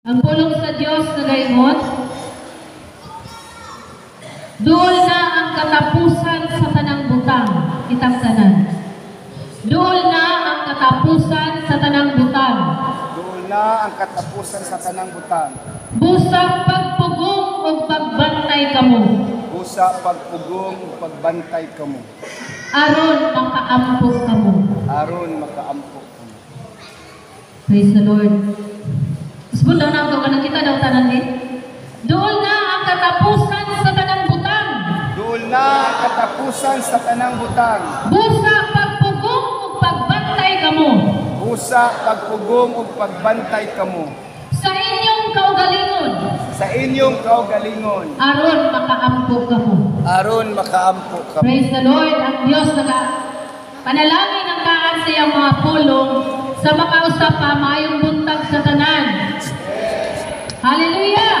Ang pulong sa Dios nga gayon, duol na ang katapusan sa tanang butang, kitang tanan. Duol na ang katapusan sa tanang butang. Duol na ang katapusan sa tanang butang. Busang pagpugong o pagbantay kamo. Busa pagpugong pagbantay kamo. Aron makaampo kamo. Aron makaampo kamo. Praise the Lord. Isbon daw na ito, kanang kita daw tanan din. Duol na ang katapusan sa tanang butang. Duol na ang katapusan sa tanang butang. Busa pagpugong o pagbantay kamo. Busa pagpugong ug pagbantay kamo. Sa inyong kaugalingon. Sa inyong kaugalingon. Aron makaampo kamo. Aron makaampo kamo. Praise the Lord. Ang Diyos na panalangin ang kaan sa iyang mga pulong sa makausap pa maayong buntag sa tanan. Hallelujah!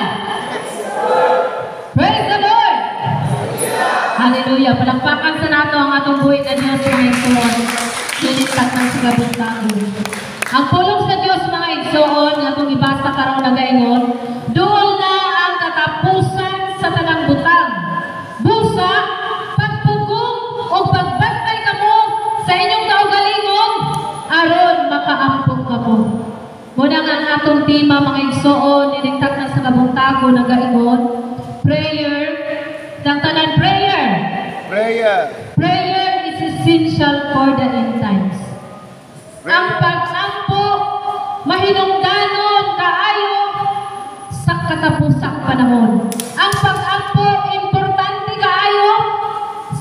Praise the Lord! Hallelujah! Palakpakan sa nato ang atong buhay na Diyos mga igsoon. Lilipat ng sigabuntago. Ang pulong sa Diyos mga igsoon, nga itong ibasa karong nagaingon, duol na ang katapusan sa tanang butang. Busa, pagpugong o pagbantay kamo sa inyong kaugalingon, aron makaampog kamo. Muna nga ang atong tema mga igsoon, nilingtak na sa kabuntago na gaingon, prayer, ng tanan prayer. Prayer. Prayer is essential for the end times. Ang pag-ampo, mahinungdanon kaayo sa katapusang panahon. Ang pag-ampo, importante kaayo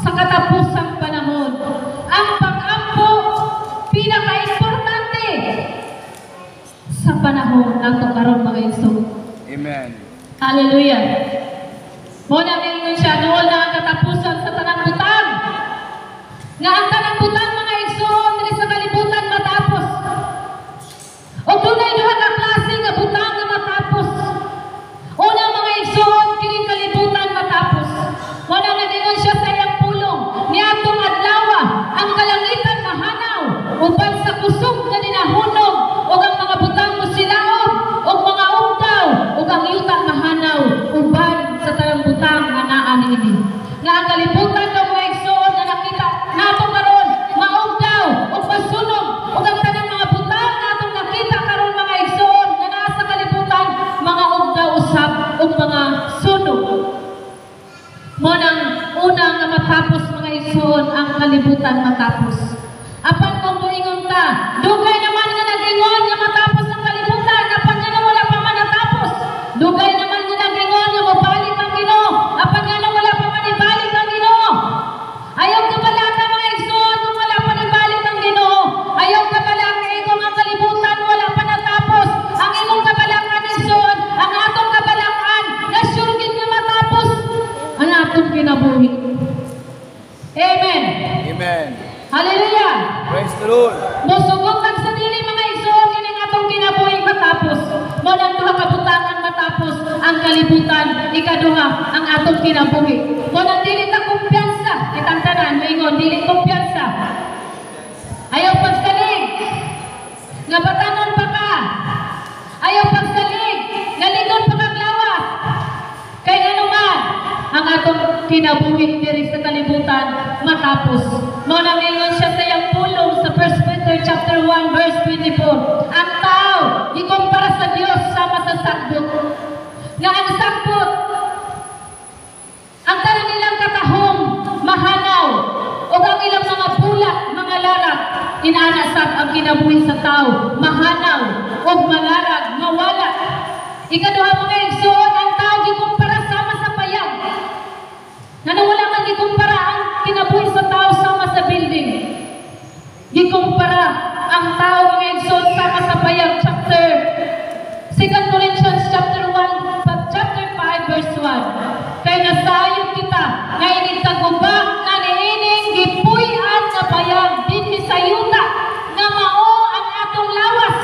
sa katapusang panahon. Ang pag-ampo, pinaka-importante sa panahon ng karon mga igsoon. Amen. Hallelujah. Muna ngayon siya, noon na ang katapusan sa tanang butang. Nga ang tanang butang mga igsoon, dili sa kalibutan matapos. O dunay duha ka klase nga butang nga matapos. Unang mga igsoon, kining kalibutan matapos. Muna ngayon siya sa iyang pulong, niadtong adlaw ang kalangitan mahanaw, uban sa kusog nga ninahunog, ug ang mga butang musilaog, ug mga ugdaw, ug ang yuta mahanaw, uban sa tanang butang nga naa niini. Nga ang kalibutan ng mga igsoon na nakita nato karon maugdaw ug masunog, ug ang tanang mga butang nga atong nakita karon mga igsoon nga naa sa kalibutan mga ugdaw usab ug mga sunog. Mo nang unang nga matapos mga igsoon ang kalibutan matapos. Apan kung moingon ta, dugay naman nga nagingon nga matapos ang kalibutan, apan nga wala pa man natapos. Dugay naman nga nagingon nga mabalik ang Ginoo, apan nga wala pa man ibalik ang Ginoo. Ayaw ka pala ka mga igsoon kung wala pa nibalik ang Ginoo. Ayaw ka pala ka ingong ang kalibutan wala pa natapos. Ang ingong kabalakan igsoon, ang atong kabalakan nga surgit nga matapos ang atong kinabuhi. Amen. Amen. Hallelujah. Praise the Lord. Musugot lang sa dili mga igsoon kining atong kinabuhi matapos. Mo nang duha ka butangan matapos ang kalibutan, ikaduha ang atong kinabuhi. Mo nang dili ta kumpiyansa, kitang tanan moingon dili kumpiyansa. Ayaw pagsalig. Nga batanon pa ka. Ayaw pagsalig. Naligon pa kang lawas. Kay ano man ang atong kinabuhi diri sa kalibutan matapos. Mo nang ingon siya sa iyang pulong sa 1 Peter chapter 1 verse 24. Ang tao ikumpara sa Dios sama sa sagbot. Nga ang sagbot, ang tanan nilang katahom mahanaw o ang ilang mga bulak, mga larag, inaanasab ang kinabuhi sa tao mahanaw o malarag, mawala. Ikaduha mga igsoon, ang tao gikumpara sama sa payag. Nanawala man gikumpara ang kinabuhi sa tao sama sa building. Gikumpara ang tao mga igsoon sama sa payag. Chapter 2 Corinthians chapter 5 verse 1. Kay nasayod kita nga inigtagubak na niining gipuy-an nga payag dinhi sa yuta nga mao ang atong lawas.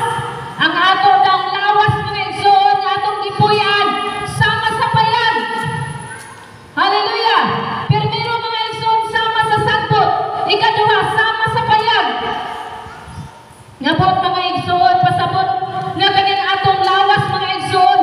Ang atong daw lawas mga igsoon nga atong gipuy-an sama sa payag. Hallelujah! Primero mga igsoon sama sa sagbot, ikaduha sama sa payag. Nga po mga igsoon pasabot nga kaning atong lawas mga igsoon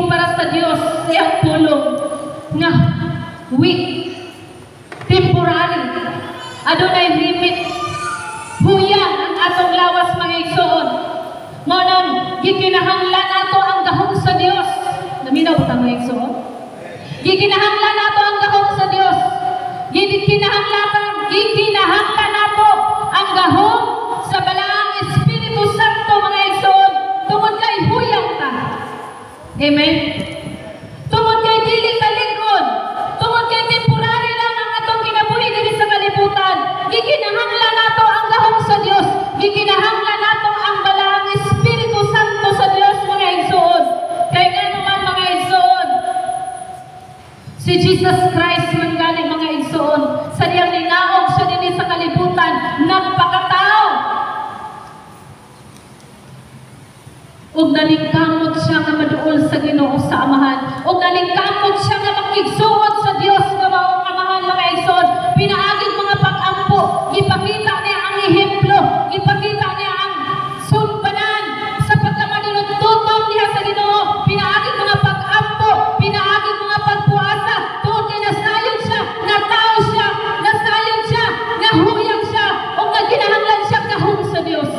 para sa Dios sa iyang pulong nga weak, temporary, adunay limit. Huyang ang atong lawas mga igsoon. Mao nang gikinahanglan nato ang gahom sa Dios. Naminaw ta mga igsoon. Gikinahanglan nato ang gahom sa Dios. Gikinahanglan nato ang gahom sa balaang Espiritu Santo mga igsoon. Tungod kay huyang ta. Amen. Tungod kay dili ka lingkod. Tungod kay temporary lang ang atong kinabuhi diri sa kalibutan. Gikinahanglan nato ang gahom sa Dios. Gikinahanglan nato ang balaang Espiritu Santo sa Dios mga igsoon. Kay ngano man mga igsoon, si Jesus Christ man gani mga igsoon, sa diyang linaog siya dinhi sa kalibutan, nagpakatao. Ug nalingkamot siya nga maduol sa Ginoo sa Amahan. Ug nalingkamot siya nga makigsuot sa Dios nga maong Amahan mga igsoon. Pinaagid mga pag-ampo, ipakita niya ang ehemplo, ipakita niya ang sumbanan sa pagkamanunod-tutom niya sa Ginoo. Pinaagid mga pag-ampo, pinaagid mga pagpuasa, tuod kay nasayod siya, natao siya, nasayod siya, nahuyang siya, ug nagkinahanglan siya gahom sa Dios.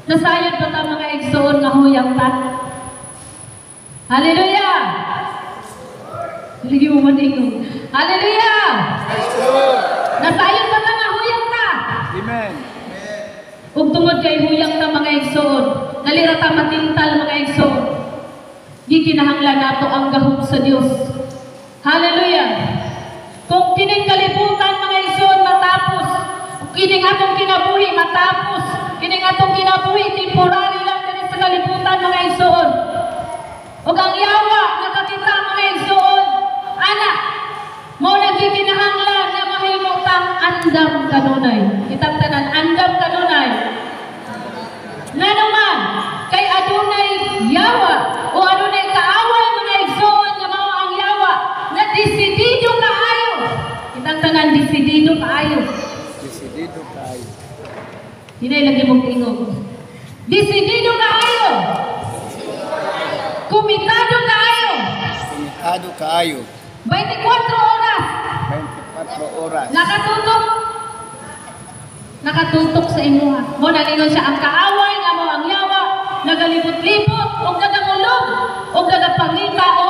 Nasayod ba ta mga igsoon nga huyang ta? Hallelujah! Ligi mo maningong. Hallelujah! Nasayod ba ta nga huyang ta? Amen. Ug tungod kay huyang ta mga igsoon, nalira ta matintal mga igsoon. Gikinahanglan nato ang gahom sa Dios. Hallelujah! Kung kining kalibutan mga igsoon matapos, kining atong kinabuhi matapos, kining atong kinabuhi temporary lang diri sa kalibutan mga igsoon. Ug ang yawa nakakita mga igsoon, ana mao nagkinahanglan na mahimo tang andam kanunay. Kitang tanan andam kanunay. Ngano man kay adunay yawa o adunay kaaway mga igsoon nga mao ang yawa na desidido kaayo. Kitang tanan desidido kaayo. Desidido kayo. Hinay lagi mong tingog. Desidido kaayo. Kumitado kaayo. Kumitado kayo. 24 oras. 24 oras. Nakatutok sa imuha. Mo naningon siya ang kaaway nga mo ang yawa, nagalibot-libot o nagamulog o nagapangita o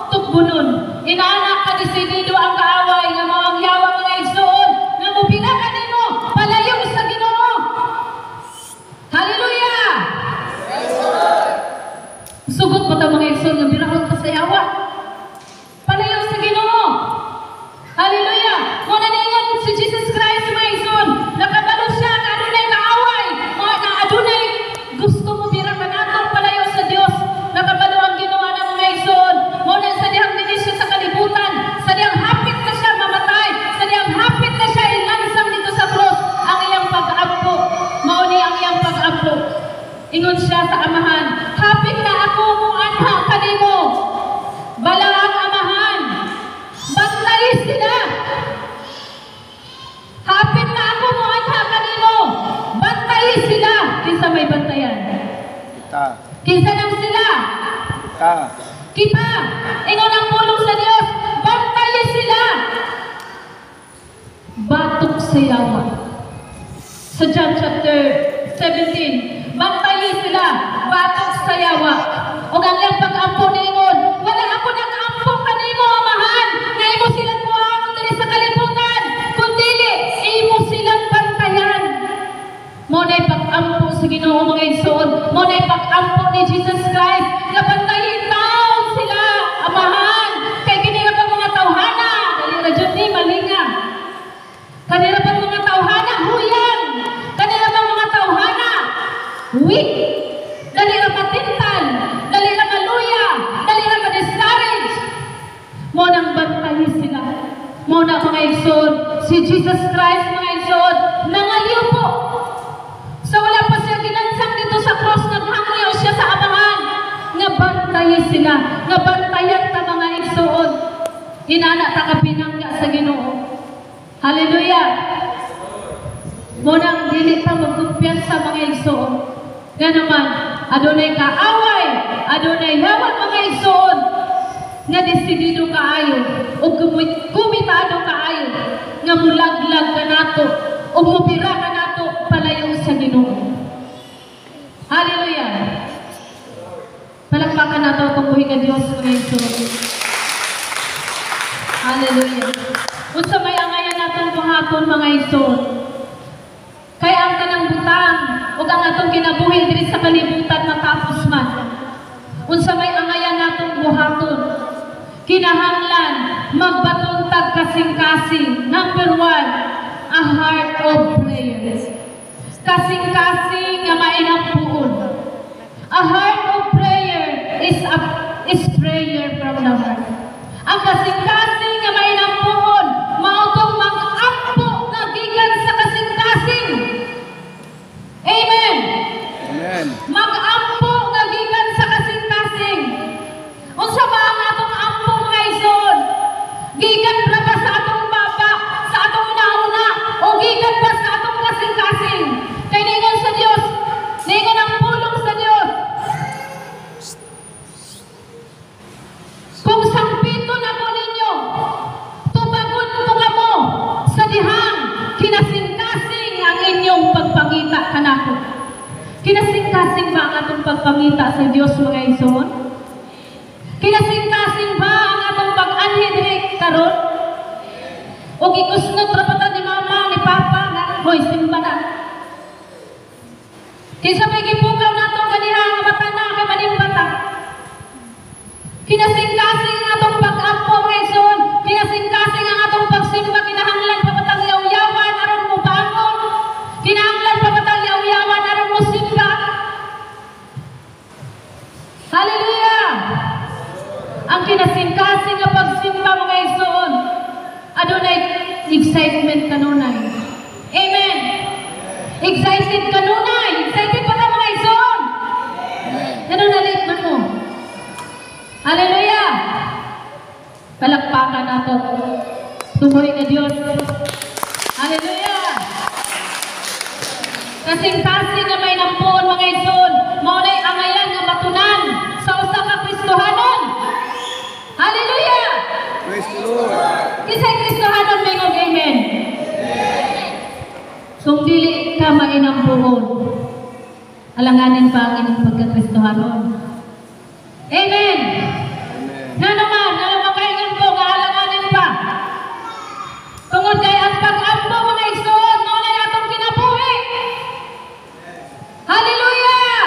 tukbunon. Inaanak ka desidido ang kaaway nga mo ang yawa mga igsoon nga mubila ka nimo palayong sa Ginoo. Hallelujah! Sugot mo ta mga igsoon nga birahon ka sa yawa. Palayong sa Ginoo. Hallelujah! Mo naningon si Jesus Christ mga igsoon, nakabalo siya na adunay kaaway, na adunay gusto mo bira ka naton palayo sa Dios. Nakabalo ang ginawa ng mga igsoon. Mo na sa dihang dinisyo sa kalibutan, sa dihang hapit na siya mamatay, sa dihang hapit na siya ilansang dito sa cross, ang iyang pag-ampo. Mao ni ang iyang pag-ampo. Ingon siya sa Amahan, hapit na ako mo anha kanimo. Bala ang Amahan. Bantay sila. Hapit na ako mo anha kanimo. Bantay sila. Kinsa may bantayan? Kita. Kinsa nang sila? Kita. Kita. Ingon ang pulong sa Dios. Bantay sila. Batok sa yawa. Sa John chapter 17. Bantay sila. Batok sa yawa. O ang iyang pag-ampo ningon, wala ako nag-ampo kanimo, Amahan, na imo silang buhaton diri sa kalibutan, kundi imo silang bantayan. Mo na'y pag-ampo sa Ginoo mga igsoon, mo na'y pag-ampo ni Jesus Christ, na bantayin taon sila, Amahan, kay kinira pa mga tawhana, kanira dyan ni malinga, kanira pa mga tawhana, huyang, kanira pa mga tawhana, weak, kanira pa tintal, kanira pa luya, kanira pa discourage, mo nang bantayin sila. Mo na mga igsoon, si Jesus Christ mga igsoon, nangaliw po. So wala pa siya ginansang dito sa cross, naghangyaw siya sa Amahan. Nga bantayan sila, nga bantayan ta mga igsoon. Inana ta ka pinangga sa Ginoo. Hallelujah! Mo nang dili ta magkumpiyansa mga igsoon. Nga naman, adunay kaaway, adunay yawan mga igsoon nga desidido kaayo o kumitado kaayo nga mulaglag ka nato o mupira ka nato palayo sa Ginoo. Hallelujah. Palakpakan nato ang buhi ka Diyos mga igsoon. Hallelujah. Unsa may angayan natong buhaton mga igsoon. Kaya ang tanang butang ug ang atong kinabuhi diri sa kalibutan matapos man. Unsa may angayan natong buhaton. Kinahanglan magpatuntag kasing-kasing. Number 1, a heart of prayer. Kasing-kasing nga mainampuon. A heart of prayer is prayer from the heart. Ang kasing-kasing nga mainampuon mautong mag-ampo nga gikan sa kasing-kasing. Amen. Amen. Mag-ampo nga gikan sa kasing-kasing. Unsa ba ang atong ampo mga igsoon? Gikan ra ba sa atong baba, sa atong una-una, o gikan ba sa atong kasing-kasing? Kay ningon sa Dios, ningon ang pulong sa Dios. Kung sangpito na mo ninyo, tubagon mo kamo sa dihang kinasing-kasing ang inyong pagpangita kanako. Kinasing-kasing ba ang atong pagpangita sa Dios mga igsoon? Kinasing-kasing ba ang atong pag-anhi diri karon? O gikusnot ra pata ni mama ni papa nga hoy simba na. Kinsa may gipukaw natong ganiha nga mata na kay manimbata. Kinasing-kasing ang atong pag-ampo mga igsoon. Kinasing-kasing ang atong pagsimba kinahanglan pa patang yaw-yawan aron mo bangon. Kinahanglan pa patang yaw-yawan aron mo simba. Hallelujah! Ang kinasing-kasing nga pagsimba mga igsoon, adunay excitement kanunay. Amen. Excited kanunay. Excited pa ta mga igsoon. Ganun nalit man mo. Hallelujah. Palakpakan nato. Tumuhi na Diyos. Hallelujah. Kasing-kasing nga may nampuon mga igsoon, maunay angayan nga matunan sa usa ka Kristohanon. Hallelujah! Praise the Lord. Kisay Kristohanon may ngog amen. Kung dili ka mainampuon, alanganin pa ang inyong pagka-Kristohanon. Amen! Nga naman, kaingon ko, nga alanganin pa. Tungod kay ang pag-ampo mga igsoon, maunay atong kinabuhi. Hallelujah!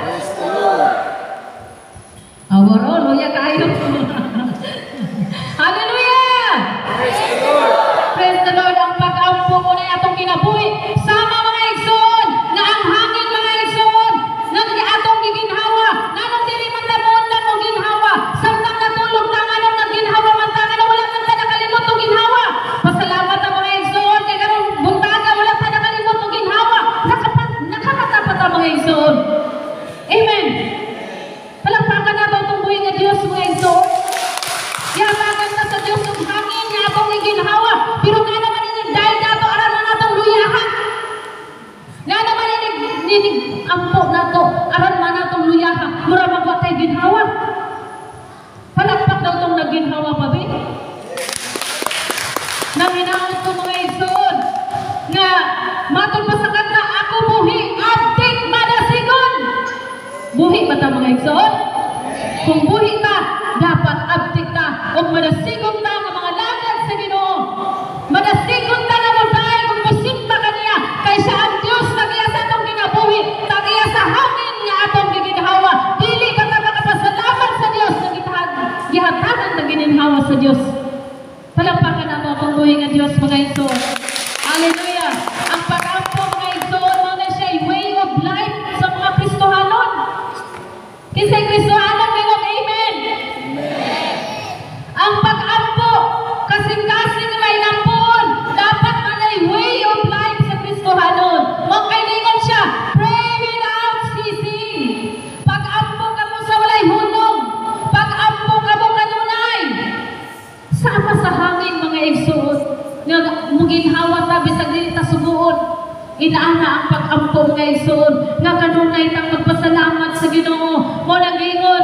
Praise the Lord. Awaro, luya kayo. Hallelujah! Praise the Lord. Praise the Lord, ang pag-ampo mo na atong kinabuhi. Sama mga igsoon, na ang hangin mga igsoon, na atong giginhawa, na nung dili man tamuon lang o ginhawa, samtang natulog na nga nung nagginhawa man ta, nga wala man ta nakalimot o ginhawa. Pasalamat ang mga igsoon, kay karong buntaga, wala ta nakalimot o ginhawa. Nakakatapat ang mga igsoon. Amen. Palakpakan na ba itong buhay nga Diyos mga igsoon? Yabagan na sa Diyos ng hangin niya atong iginhawa. Pero nga naman dahil nato aram na natong luyahan. Nga naman ampo nato aram na natong luyahan. Mura magwatay ginhawa. Palakpak daw itong nagginhawa pa ba? Naminaon ko mga igsoon nga matong pa sa kanta ako buhi abdik madasigon. Buhi ba ta mga igsoon? Kung buhi ka, dapat abdik ka. Huwag madasigon ta ng mga lagad sa Ginoo. Madasigon ta na mo dahil kung musimba ka niya. Kaysa ang Diyos tagiya sa atong ginabuhi, tagiya sa hangin niya atong giginhawa. Dili ka ta makapasalamat sa Diyos na gihatagan na gininhawa sa Diyos. Palakpakan na mo akong buhi nga Diyos mga igsoon. Hallelujah! Ang pag-ampo mga igsoon mo na siya way of life sa mga Kristohanon. Kinsay Kristohanon may ngog amen. Ang pag-ampo, kasing-kasing may nampuon, dapat manay way of life sa Kristohanon. Magkailingon siya, pray without ceasing. Pag-ampo ka mo sa walay hunong, pag-ampo ka mo kanunay. Sama sa hangin mga igsoon, nga muginhawa ta bisag dili ta subuon. Inaana ang pag-ampo mga igsoon, nga kanunay tang magpasalamat sa Ginoo. Mo nang ingon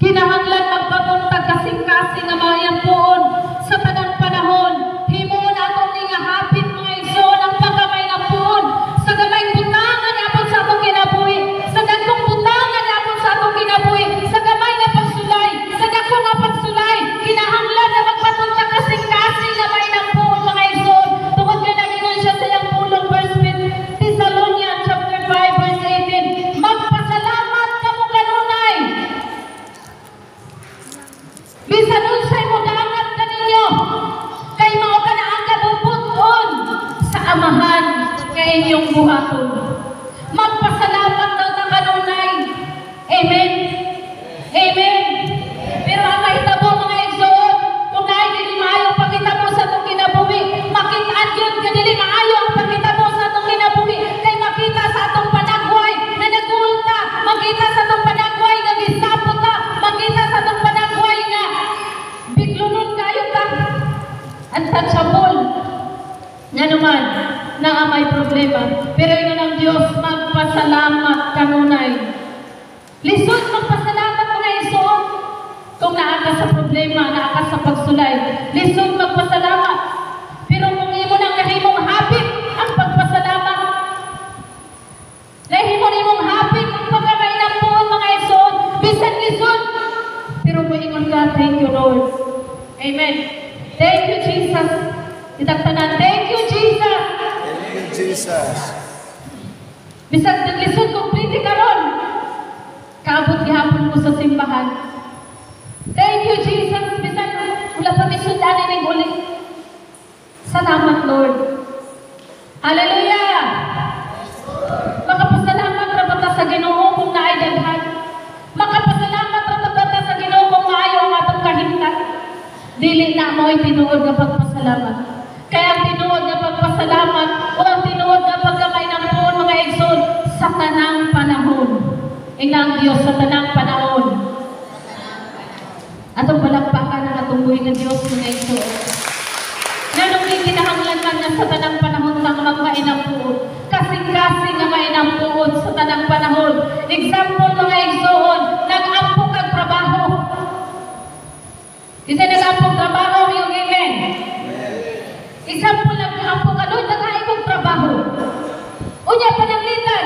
Kinahanglan magpabuntag kasing-kasing nga mga yampuon sa tanang panahon. Himuon atong nga hapit mga igsoon ang pagkamay nga puon sa gamay butangan apon sa atong kinabuhi, sa dagkong butangan apon sa atong kinabuhi, sa gamay nga pagsulay, sa dagkong nga pagsulay. Kinahanglan na magpabuntag kasing-kasing nga may nampuon mga igsoon. Tungod nga nagingon siya sa iyang pulong verse 5, Thessalonians chapter 5 verse 18. Magpasalamat kamo kanunay. Bisan unsay mo daangat kaninyo, kay mao kana ang kabubuton sa amahan nga inyong buhaton. Magpasalamat daw ta kanunay. Amen. Amen. Pero ang mahitabo mga igsoon, kung naay dili maayo pagkitabo sa atong kinabuhi, makitaan gyud nga dili maayo ang pagkitabo sa atong kinabuhi, kay makita sa atong panagway na nagulta, makita sa atong panagway nga gisapot ta, makita sa atong panagway nga biglunon kayo ta. Untouchable. Nga naman, na may problema. Pero yun ang Diyos, magpasalamat kanunay. Lisod magpasalamat mga igsoon. Kung naaka sa problema, naaka sa pagsulay, lisod magpasalamat. Pero kung imo nang nahimong hapit ang pagpasalamat, nahimong imong hapit ang pagkamay ng buong mga igsoon, bisan lisod. Pero moingon ka, thank you Lord. Amen. Thank you Jesus. Itagtanan, thank you Jesus. Thank you, Jesus. Bisan naglisod complete karon. Kaabot gihapon ko sa simbahan. Thank you Jesus. Bisan wala pa misudan ning uli. Salamat Lord. Hallelujah. Makapasalamat ra ba ta sa Ginoo kung naay daghan. Makapasalamat ra ba ta sa Ginoo kung maayo ang atong kahimtang. Dili na mo tinuod nga pagpasalamat. Kaya ang tinuod nga pagpasalamat o ang tinuod nga pagkamay ng puon mga igsoon sa tanang panahon. Inang Diyos sa tanang panahon. Atong palakpakan ang atong buhay ng Diyos mga igsoon. Nanong kinahanglan man na sa tanang panahon ng magmainang puon. Kasing-kasing nga mainang puon sa tanang panahon. Example mga igsoon, nag-ampo kag trabaho. Kasi nag-ampong trabaho yung amen. Example lang nag-ampong doon, nag-aay kong trabaho. Unya pananglitan,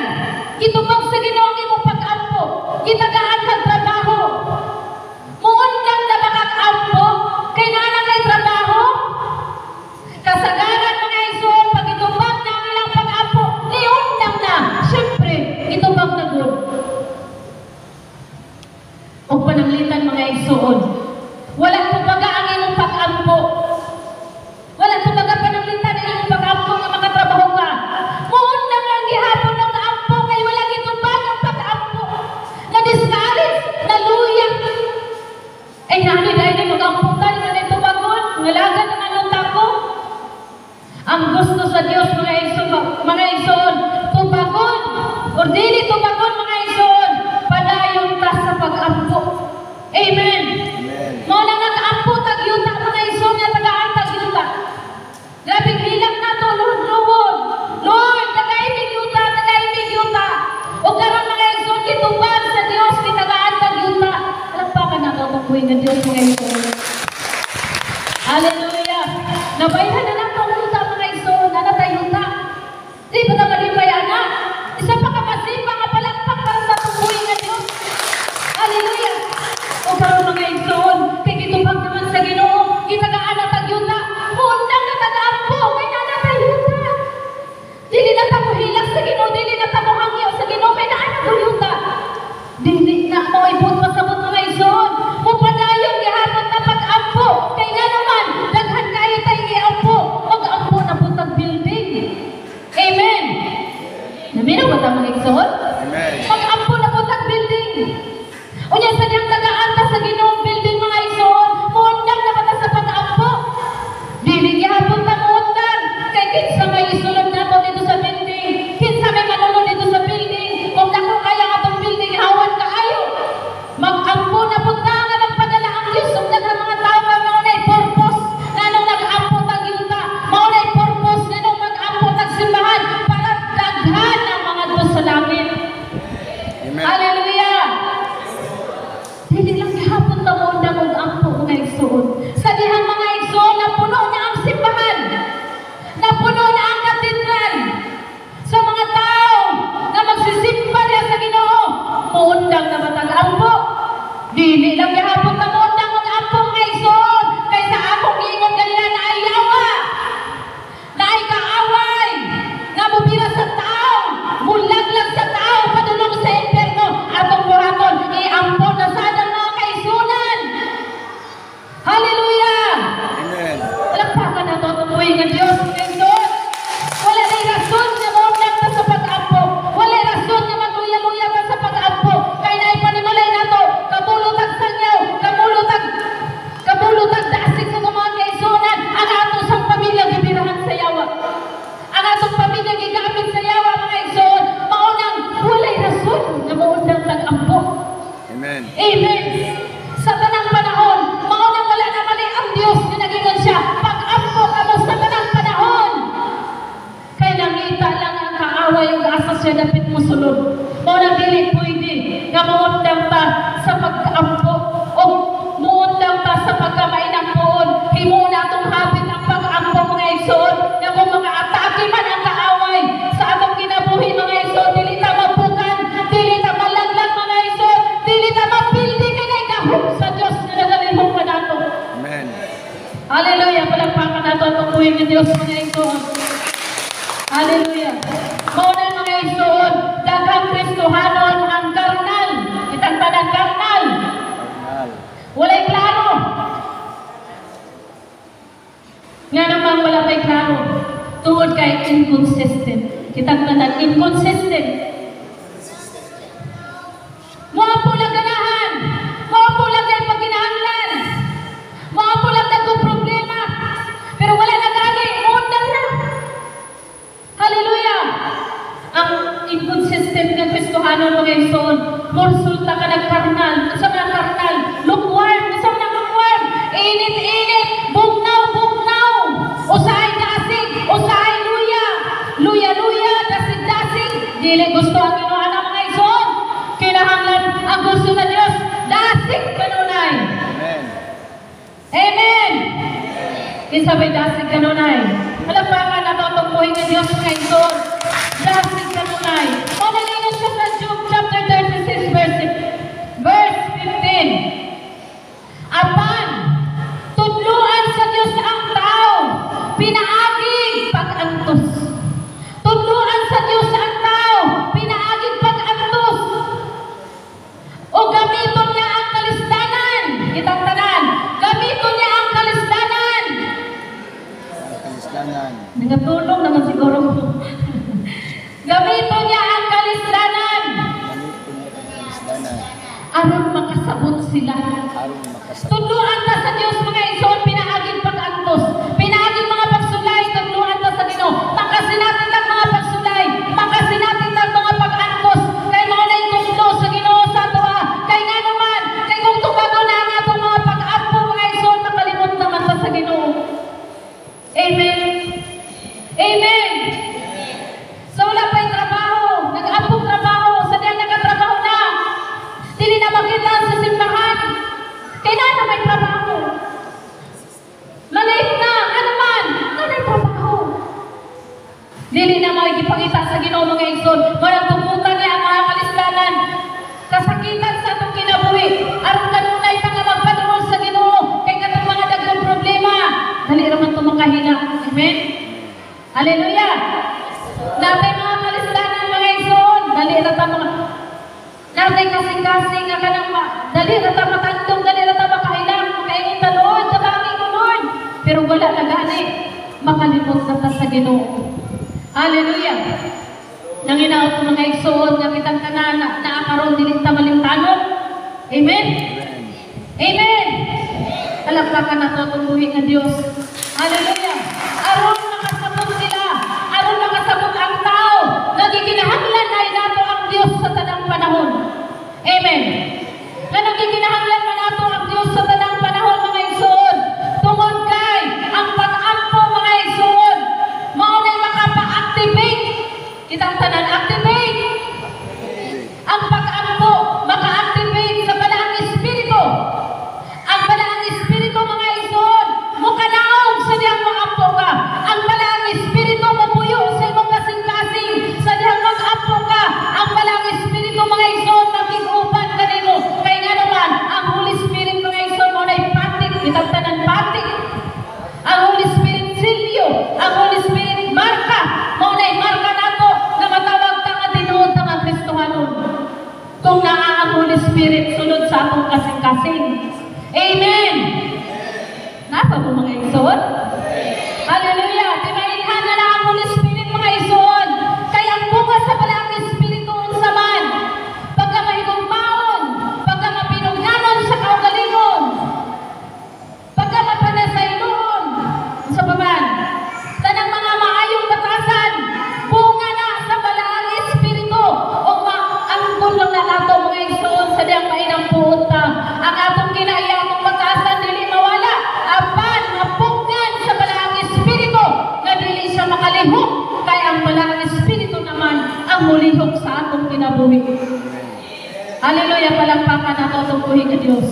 kitubag sa Ginoo ang imong pag-ampo, kitagaan kag trabaho. Muundang na makak-ampo, kay naana kay trabaho. Kasagaran mga igsoon, pag itubag na ang ilang pag-ampo, niundang na. Siyempre, itubag na good. O pananglitan mga igsoon, wala tubaga ang imong pag-ampo. Wala tubaga pananglitan ang imong pag-ampo nga makatrabaho ka. Muundang lang gihapon ang ampo kay wala gitubag ang pag-ampo. Na-discourage, naluya. Ay nani dahil ni mag-amputan nga nito bagon, ngalagan ang anuta ko. Ang gusto sa Dios mga igsoon, tubagon or dili tubagon mga igsoon, padayon ta sa pag-ampo. Amen. Mo na nag-ampo tag yuta mga igsoon nga tagaan tag yuta. Grabe hilak na to Lord. Lord, tagaimig yuta. O karon mga igsoon gitubag sa Dios kitagaan tag yuta. Alampakan na to buhay ng Dios mga igsoon. Hallelujah. Nabayhan na lang tong yuta mga igsoon, ana ta yuta. Di ba ta malibayan na? Isa pa ka masipa nga palakpak para sa buhay ng Dios. Hallelujah. O karon mga igsoon, kay gitubag naman sa Ginoo, kitagaan na tag yuta. Undang na tag-ampo, kay nana ta yuta. Dili na ta mo hilak sa Ginoo, dili na ta mo hangyo sa Ginoo, kay nana ta yuta. Dili na mo ibut pasabot mga igsoon. Mupadayon gihapon ta pag-ampo, kay nga naman daghan kayo tay giampo. Mag-ampo na putag building. Amen. Naminaw ba ta mga igsoon? Amen. Mag-ampo na putag building. Unya sa niyang tagaan ta sa Ginoong building mga igsoon, muundang na ba ta sa pag-ampo? Dili gihapon ta muundang. Kay kinsa may isulod nato dito sa building, kinsa may manunod dito sa building, kung dako kaya atong building hawan kaayo. Mag-ampo na punta nga nagpadala ang Diyos ug daghang mga tao nga mao nay purpose nanong nag-ampo tag yuta, mao nay purpose nanong mag-ampo tag simbahan para daghan ang mga Diyos sa langit. Amen. Hallelujah. Amen. Amen. Sa tanang panahon, maunang wala naman ang Diyos na nagingon siya. Pag-ampo ka mo sa tanang panahon. Kaya nangita lang ang kaaway yung asa siya dapit mo sulod. Maunang dili pwede nga muundang ta sa pag-ampo o muundang ta sa pagkamay ng poon. Himo na itong habit ang pag-ampo mga igsoon na kung mga atake man ang kaaway sa atong kinabuhi mga igsoon, dili ta mabukan, dili ta malaglag mga igsoon, dili ta mapildi kanay kahug sa Diyos na nagalihok pa nato. Amen. Hallelujah! Palagpakan nato ang buhay ng Diyos mga igsoon. Hallelujah! Mauna mga igsoon, daghang Kristohanon ang karnal. Itang tanang karnal. Karnal. Walay klaro. Nga naman wala may klaro. Tungod kay inconsistent. Kitang tanang inconsistent. Mga po lang ganahan. Mga po lang kayo pagkinahanglan. Mga po lang nagong problema. Pero wala na gani. Undang na. Hallelujah! Ang inconsistent ng Kristohanon mga igsoon, resulta ka ng karnal. Sa mga karnal, lukewarm. Sa mga lukewarm, init-init, bugnaw-bugnaw. Usahay dasig, usahay luya. Luya-luya, dasig-dasig. Dili gusto ang ginawa ng mga igsoon. Kinahanglan ang gusto na Diyos. Dasig kanunay. Amen. Amen! Isabay dasig kanunay. Malagpakan na ito ang buhay ng Diyos mga igsoon. Dasig kanunay. O nalino siya sa Job chapter 36 verse 15. Apan, tudluan sa Diyos ang tao, pinaaging pag-antos. Tudluan sa Diyos ang tao, pinaaging pag-antos. O gamiton niya ang kalistanan. Itang tanan, gamiton niya ang kalistanan. Kalistanan. Nagatulong naman siguro ko. Gamiton niya ang kalistanan. Ganito niya ang kalistanan. Aron makasabot sila. Aron makasabot. Tudluan ta sa Diyos mga igsoon, pinaaging pag-antos. Pinaaging mga pagsulay, tudluan ta sa Ginoo. Makasinatin lang mga pagsulay. Makasinatin lang mga pag-antos. Kay mga naitunglo sa Ginoo sa tuwa. Kay nga naman, kay kung tumago na ang atong mga pag-ampo mga igsoon, makalimot naman ta sa Ginoo. Amen. Amen. So wala pa yung trabaho. Nag-ampong trabaho. Sa diyan nagkatrabaho na. Dili na makita sa simbahan. Kailan na may trabaho? Maliit na. Ano man? Ano may trabaho? Dili na makikipangita sa Ginoo mga igsoon. Walang tubukan niya ang mga kalistanan. Kasakitan sa itong kinabuhi. Aron kanunay pa nga magpanuol sa Ginoo. Kay katong mga dagang problema. Dali raman ito makahina. Amen? Hallelujah! Natay mga kalistanan mga igsoon. Dali rata mga... Natay kasing-kasing nga kanang dali rata matandong, dali rata makailang, makaingin ta Lord, tabangi ko Lord. Pero wala na gani. Makalimot na ta sa Ginoo. Hallelujah! Nanginaot ko mga igsoon nga kitang kanana na akaroon dili ta malimtanon. Amen? Amen! Palakpakan na ito ang buhay ng Diyos. Hallelujah! Aron makasabot sila. Aron makasabot ang tao. Nagiginahanglan ay nato ang Diyos sa tanang panahon. Amen! Na nagiginahanglan man nato ang Diyos sa tanang panahon mga igsoon. Tungod kay ang pag-ampo mga igsoon. Maunay makapa-activate. Kitang tanan, activate. Ang pag-ampo, maka-activate sa balaang espiritu. Ang balaang espiritu mga igsoon, mukanaog sa diyang mag-ampo ka. Ang balaang espiritu mapuyo sa imong kasing-kasing sa diyang mag-ampo ka. Ang balaang espiritu mga igsoon, maging-upan ka nimo. Kaya nga naman, ang Holy Spirit mga igsoon, maunay patik, kitang tanan patik. Ang Holy Spirit silyo, ang Holy Spirit marka, maunay marka nato na matawag ta nga tinuod ta nga Kristohanon. Kung naa ang Holy Spirit sunod sa atong kasing-kasing. Amen! Napa mo mga igsoon? Hallelujah! Timailhan na ang Holy Spirit mga igsoon. Kaya ang bunga sa balaang Espiritu unsa man. Pagka mahigugmaon, pagka mapinugnanon sa kaugalingon, pagka mapanasayloon, sa paman, tanang mga maayong batasan, bunga na sa balaang Espiritu o maangkol lang na nato mga igsoon sa diyang mainang mulihok sa atong kinabuhi. Hallelujah, palakpakan nato itong buhi ka Diyos.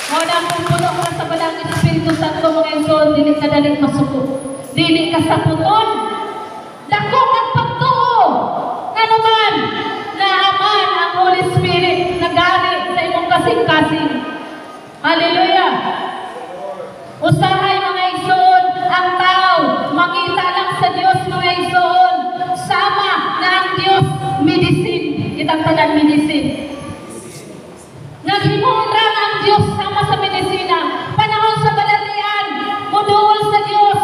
Muna kung puno ka sa Balang Espiritu Santo mga Igsoon, dili ka dalit masuko. Dili ka sa puton. Dako kang pagtuo. Ano man, naaman ang Holy Spirit na galit sa imong kasing-kasing. Hallelujah. Usahay mga Igsoon, ang tao, mangita lang sa Diyos mga Igsoon. Sama na ang Diyos, medicine. Itang tanan medicine. Naghimuon lang ang Diyos sama sa medisina. Panahon sa balatian, muduol sa Diyos.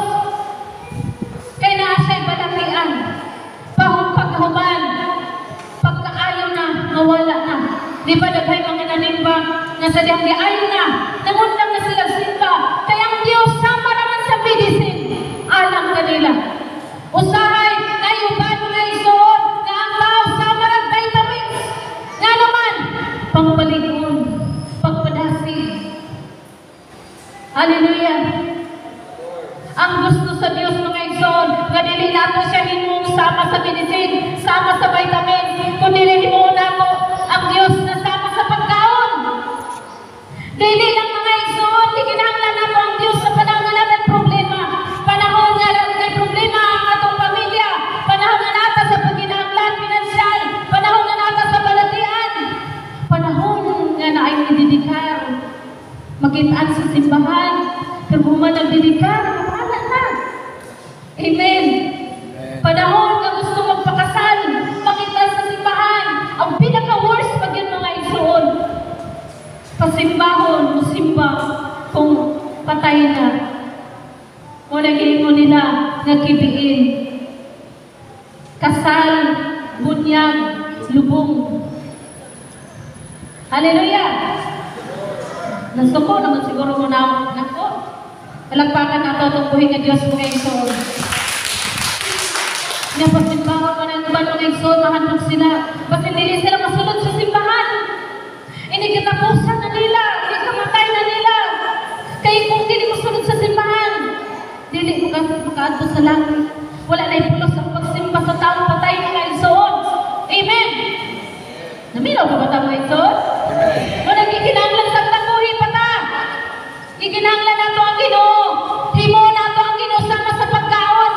Kaya na siya'y balatian. Paghuman, pagkaayo na, mawala na. Di ba daghay mga nanimba na sadyang di ayo na, nangundang na sila simba. Kaya ang Diyos sama naman sa medicine. Alam kanila. Usahay, ayuban mga Igsoon, na ang tao sama ng vitamins. Nga naman, pangpalingon, pagpadasi. Hallelujah. Ang gusto sa Diyos mga Igsoon, nga dili nato siya himong sama sa medicine, sama sa vitamins, kung dili himong nato ang Diyos na sama sa pagkaon. Dili lang mga Igsoon, ikinahanglan nato ang Diyos sa panahon nga natin problema. Panahon nga natin problema ang atong pamilya. Panahon nga natin sa pagkinahanglan pinansyal. Panahon nga natin sa balatian. Panahon nga na ay ididikar. Makitaan sa simbahan. Pero kung man nagdidikar, nakapala na. Amen. Panahon nga gusto magpakasal. Makitaan sa simbahan. Ang pinaka-worst pag yun mga Igsoon. Pasimbahon, musimba, kung patay na. O naging mo nila nagkibiin. Kasal, bunyag, lubong. Hallelujah! Nasuko naman siguro mo na nako. Palagpakan nato itong buhay ng Diyos mga Igsoon. Napasimbahan mo ng iban mga Igsoon, mahandog sila. Basta hindi sila masunod sa simbahan. Inikitapusan na nila, ikamatay na nila. Kaya kung hindi mo sunod sa simbahan, dili mo makaadto sa langit. Wala na ipulos ang pagsimba sa taong patay mga Igsoon. Amen! Naminaw ka ba tayo mga Igsoon? Amen! O nagkikinanglan sa takuhi pa ta. Ikinanglan na to ang Ginoo. Himo na to ang Ginoo sama sa pagkaon.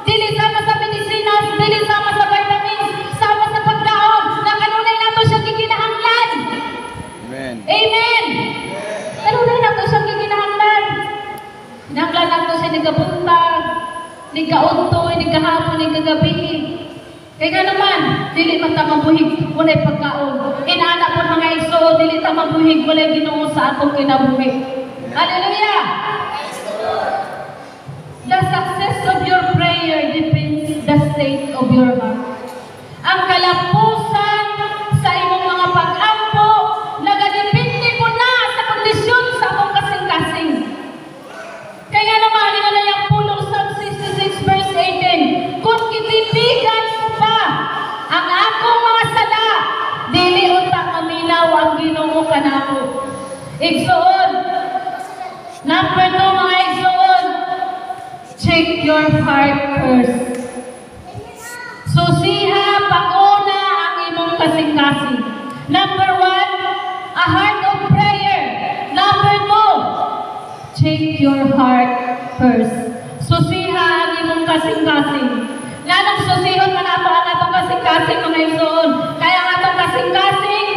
Dili sama sa medisinas, dili sama sa vitamins, sama sa pagkaon. Nakanunay na to siyang kikinahanglan. Amen. Amen! Kanunay na to siyang kikinahanglan. Kinahanglan na to siya nagabuntag, nagauntoy, nagahapon, nagagabi. Kaya nga naman, dili man ta mabuhig, walay pagkaon. Inaana po mga Igsoon, dili ta mabuhig, walay Ginoo sa atong kinabuhi. Hallelujah! The success of your prayer depends the state of your heart. Ang kalapusan sa imong mga pag-ampo, nagadepende po na sa kondisyon sa akong kasing-kasing. Kaya naman, ina na yung pulong Psalm 66 verse 18, kung kitibigan mo pa ang akong mga sala, dili unta kaminaw ang Ginoo kanako. Igsoon, number 2 mga Igsoon, check your heart first. Susiha, pag-una ang imong kasing-kasing. Number 1, a heart of prayer. Number 2, check your heart first. Susiha ang imong kasing-kasing. Nanong susihon man ato ang atong kasing-kasing mga Igsoon. Kaya ang atong kasing-kasing,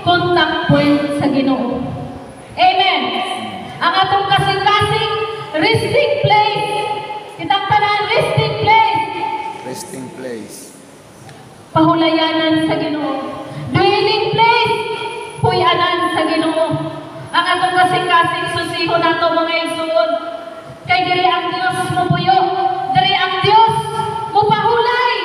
contact point sa Ginoo. Amen. Ang atong kasing-kasing, resting place. Kitang tanan, resting place. Resting place. Pahulayanan sa Ginoo. Dwelling place. Puyanan sa Ginoo. Ang atong kasing-kasing susiho nato mga Igsoon. Kay diri ang Dios mo puyo. Diri ang Dios mo pahulay.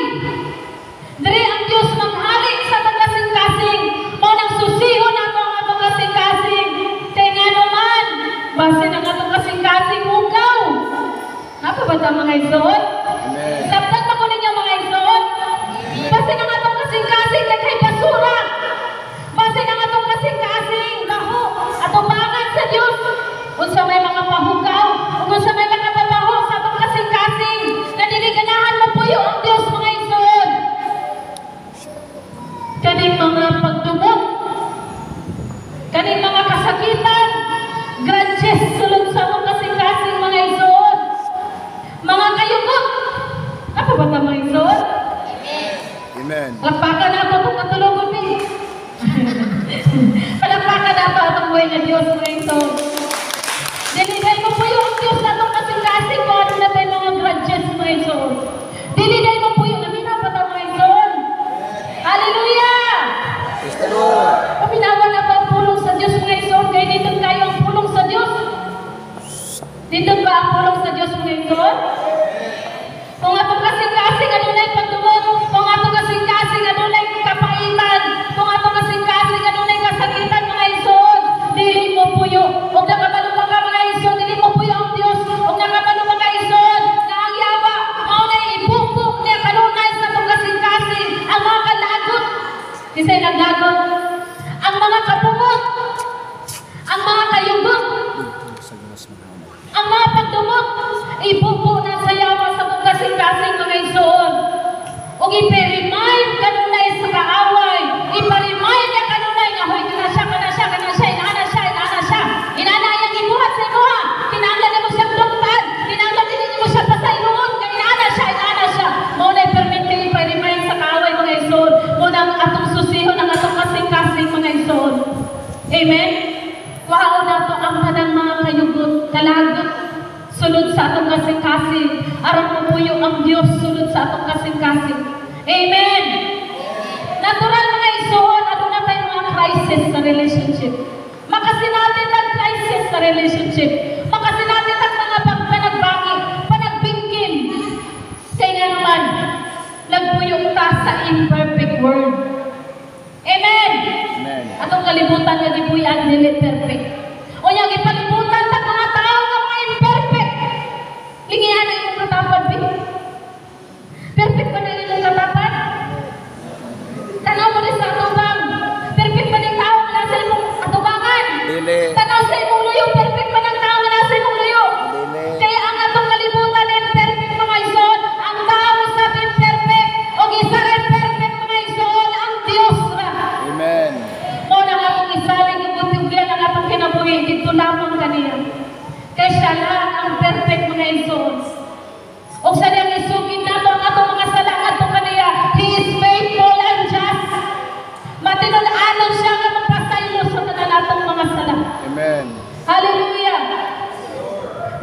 Diri ang Dios manghari sa atong kasing-kasing. Mao nang susiho nato ang atong kasing-kasing. Kay ngano man, base ng atong kasing-kasing ugaw. Napa ba ta mga Igsoon? Amen. Sabtan pa ko ninyo mga Igsoon. Base ng atong kasing-kasing kay basura. Base ng atong kasing-kasing baho. Atong bangan sa Dios. Unsa may mga pahugaw, unsa may mga babaho sa atong kasing-kasing. Na dili ganahan mo puyo ang Dios mga Igsoon. Kaning mga kasakitan, grudges sulod sa atong kasing-kasing mga igsoon. Mga kayugot. Apa ba ta mga igsoon? Amen. Palakpakan na ito kung katulungan ni. Palakpakan na ito atong buhay na Diyos mga igsoon. Dili-dili mo po yung Diyos na itong kasing-kasing kung ano na tayo mga grudges mga igsoon. Dili-dili mo po yung naminaw pa tayo mga igsoon. Hallelujah! Praise the Lord. Paminawa na ba ang pulong sa Diyos mga igsoon? Kaya dito kayo ang pulong sa Diyos. Dito ba ang pulong sa Diyos mga igsoon? Kung atong kasing-kasing adunay pagdumog, kung atong kasing-kasing adunay kapaitan, kung atong kasing-kasing adunay kasakitan mga igsoon, dili mo puyo. Huwag nakabalo ka mga igsoon, dili mo puyo ang Diyos. Huwag nakabalo mga igsoon, na ang yawa, maunay ibugbog niya kanunay sa atong kasing-kasing, ang mga kalagot. Isa'y naglagot, ang mga kapungot, ang mga kayugot, ang mga pagdumog, ibugbog na sa yawa sa atong kasing-kasing mga igsoon. O ipa-remind kanunay sa kaaway, ipa-remind niya kanunay nga, hoy, kana siya, inaana siya, inaana yang ibuhat sa imuha, kinahanglan mo siyang lugtad, kinahanglan din mo siya pasayloon, inaana siya. Muna permit ipa-remind sa kaaway mga igsoon, muna ang atong susihon, ang atong kasing-kasing mga igsoon. Amen? Wow na to ang kanang mga kayugot, kalagot, sulod sa atong kasing-kasing. Aron mo puyo ang Diyos sulod sa atong kasing-kasing. Amen! Natural mga igsoon, ano na tayo mga crisis sa relationship. Makasinatin ang crisis sa relationship. Makasinatin ang mga panagbagi, panagbingkin. Kaya nga naman, nagpuyo ta sa imperfect world. Amen! Amen. Atong kalibutan nga gipuy-an dili perfect. O yang ipalibutan sa mga tao nga mga imperfect. Lingihan ang imong katapad, bi. Perfect ba na inyong katapad? Tanaw mo rin sa atubang. Perfect ba ng tao nga nasa imong atubangan? Dili. Tanaw sa imong luyo. Perfect ba ng tao nga nasa imong luyo? Dili. Kaya ang atong kalibutan ay perfect mga igsoon. Ang tao sa imperfect. O isa rin perfect mga igsoon. Ang Diyos ra. Amen. Mo na nga kung isaling ibutugyan ang atong kinabuhi, dito lamang kaniya. Kaya siya lang ang perfect mga igsoon. O sa niyang isugin na ang atong mga sala atong kaniya, He is faithful and just. Matinunanon siya nga magpasaylo sa tanan atong mga sala. Amen. Hallelujah!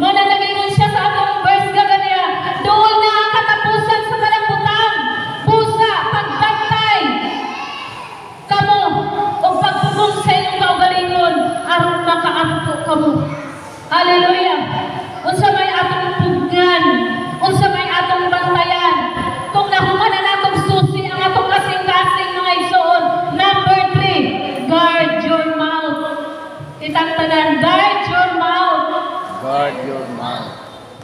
Mo na nagingon siya sa atong verse ka kaniya, doon na ang katapusan sa kalambutan, busa, pagbantay, kamo o pagpugong sa inyong kaugalingon aron makaampo kamo. Hallelujah! Unsa may atong pugnan, unsa may atong bantayan. Kung nahuman na natong susi ang atong kasing-kasing mga igsoon. Number 3, guard your mouth. Kitang tanan, guard your mouth. Guard your mouth.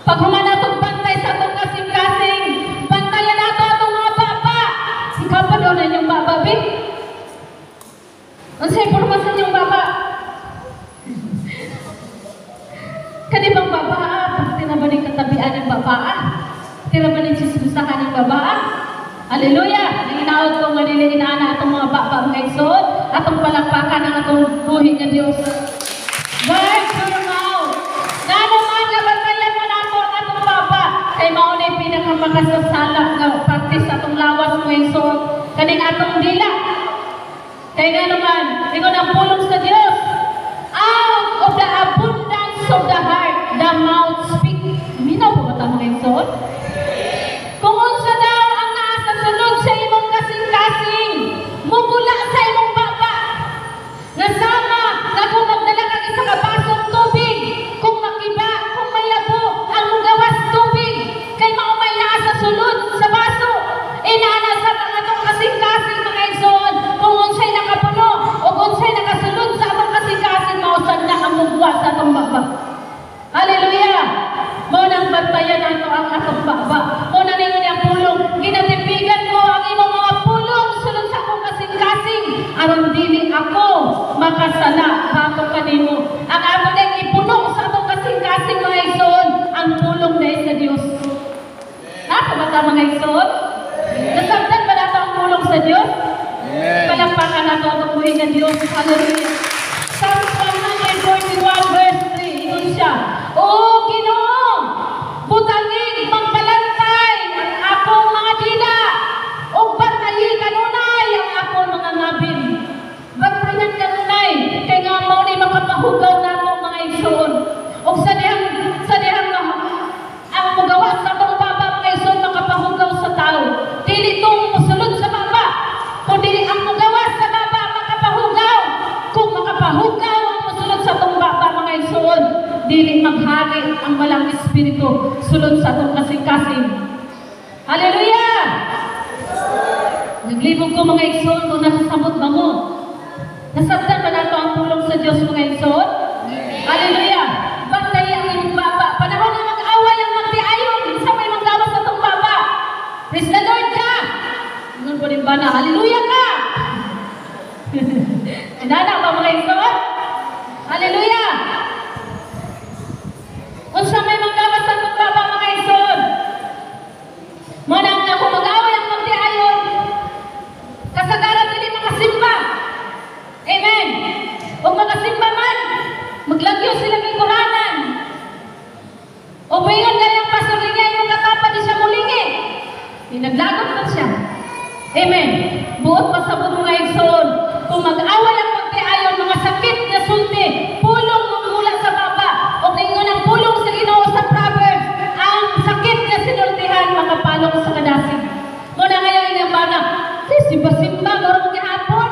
Pag human natong bantay sa atong kasing-kasing, bantayan nato atong mga baba. Ikaw pa doon na inyong baba, bi? Ang sa impormasyon yung baba. Kanibang baba, tinabaling katabian ng baba. Tinabaling sisusahan ng baba. Hallelujah! Nanginaot ko nga nila inaana atong mga baba mga igsoon, atong palakpakan ang atong buhi ng Diyos. Guard your mouth. Ngano man nga bantayan mo nato ang atong baba, kay mao na pinakamakasasala nga parte sa atong lawas mga igsoon, kaning atong dila. Kaya nga naman, ingon ang pulong sa Diyos, out of the abundance of the heart, the mouth speak. Minaw po ba ito mga igsoon? Kung unsa daw ang nasa sulod sa imong kasing-kasing, mugula sa imong baba, nasama, na kung magdala kang isa ka basong tubig, kung makiba, kung mayabo, ang gawas tubig, kay maumay nasa sulod sa baso, inaana sa mga itong kasing-kasing mga igsoon, kung unsay nakapuno, o unsay nakasulod sa atong kasing-kasing, mausan na ang mugwa sa atong baba. Hallelujah! Mo nang bantayan nato ang atong baba. Mo na ningon ang pulong, ginatipigan ko ang imong mga pulong sulod sa akong kasing-kasing, aron dili ako makasala bato kanimo. Ang ato nang ipuno sa atong kasing-kasing mga igsoon, ang pulong na sa Dios. Nako ba ta mga igsoon? Nasabtan ba nato ang pulong sa Dios? Amen. Palakpakan nato ang buhay ng Diyos. Hallelujah. Sa Makahugaw ang musulod sa itong baba mga igsoon. Dili maghari ang malang espiritu sulod sa itong kasing-kasing. Hallelujah! Naglibog ko mga igsoon kung nakasabot ba mo. Nasabtan ba nato ang tulong sa Diyos mga igsoon? Hallelujah! Bantay ang iyong baba. Panahon na mag-away ang magtiayon. Isa may manggawas sa itong baba. Praise the Lord ka! Ngayon po rin ba na? Hallelujah ka! Nana ba mga igsoon? Hallelujah! Kung sa may manggawas sa itong baba mga igsoon, muna nga kung mag-away ang magtiayon, kasagaran hindi makasimba. Amen! Kung makasimba man, maglagyo silang ikuranan. O bayon na yung pastor niya, yung katapa di siya mulingi. Naglagot na siya. Amen! Buot pasabot mga igsoon, kung mag-away ang magtiayon, mga sakit na sulti, pulong mula sa baba, o ngayon ang pulong sa Ginoo sa Proverbs, ang sakit na sinultihan, makapalong sa kadasig. Muna ngayon yung bana, simba-simba, garo mong gihapon.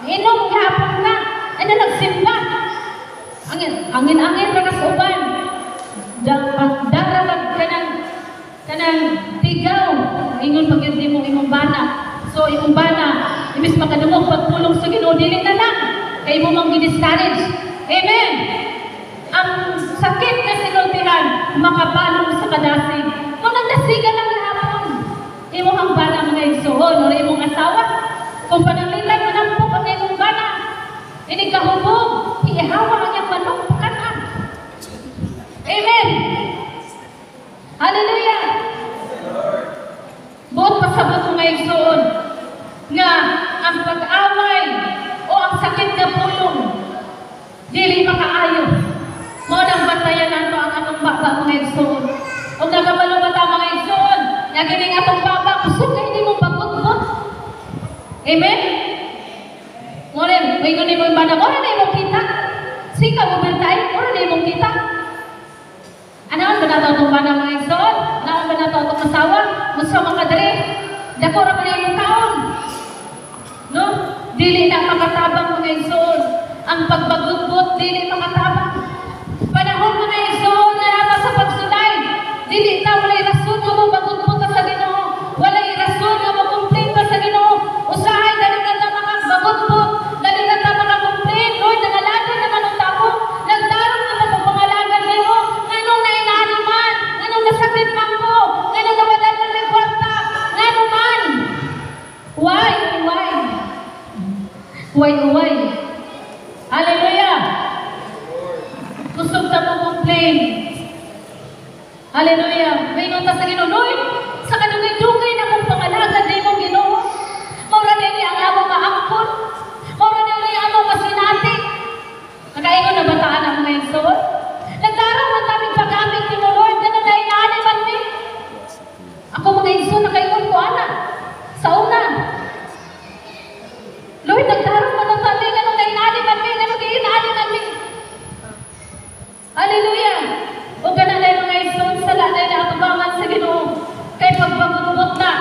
Inom mong gihapon na. Ano nagsimba? Angin-angin na kasuban. Dararag kanang tigaw. Ingon pag hindi mo imong bana. So imong bana, imbis makadungog pagpulong sa Ginoo, dili na lang. Kaya mo mong gidiscourage. Amen! Ang sakit na sinultihan, makapalong sa kadasig. Kung nagdasigan lang gihapon, imong ang bana mga igsoon, o imong asawa, kung pananglitan mo ng po ang imong bana, hindi ka hubog, ihawa ang iyong manok, pakanan. Amen! Hallelujah! Buot pasabot mga igsoon, nga ang pag-away o ang sakit na pulong, dili makaayo. Mo nang bantayan nato ang atong baba mga igsoon. O nagabalo ba ta mga igsoon, nga gining atong baba, kusog na hindi mo pagkutbot. Amen? Moren, may gani mo ba na, moren na imong kita. Sika mo bantay, moren na imong kita. Anaon ba nato itong bana mga igsoon? Anaon ba nato itong asawa? Musa mga dere, dako ra man imong taon. No? Dili na makatabang mga igsoon. Ang pagbagugbot, dili makatabang. Panahon mga igsoon na nata sa pagsulay, dili ta walay rason nga mo bagugbot sa Ginoo. Walay rason nga mo complain pa sa Ginoo. Usahay dali na ta makabagugbot, dali na ta maka-complain. Lord, nangalagan naman ang tao. Nagdarong naman ang pangalagan nimo. Nganong nainani man, nganong nasakit man ko, nganong nawadan man ng kwarta, nganong man. Why? Why? Hallelujah! Kusog ta mo complain. Hallelujah! May nota sa Ginoo, Lord, sa kadugay-dugay na mong pangalagan na imong Ginoo. Maura nini ang among maangkon. Maura nini ang among masinati. Nakaingon na bataan ang mga igsoon. Nagdarong man taming pag-amit ni mo, Lord, ganun na inaani man ni. Ako mga igsoon, nakaingon ko, ana. Sa una. Lord, nagdarong man ang taming, ganun na inaani man ni, ganun na inaani man ni. Hallelujah! O ganun na yung mga igsoon sa lanay na atubangan sa Ginoo. Kay pagbagugbot na.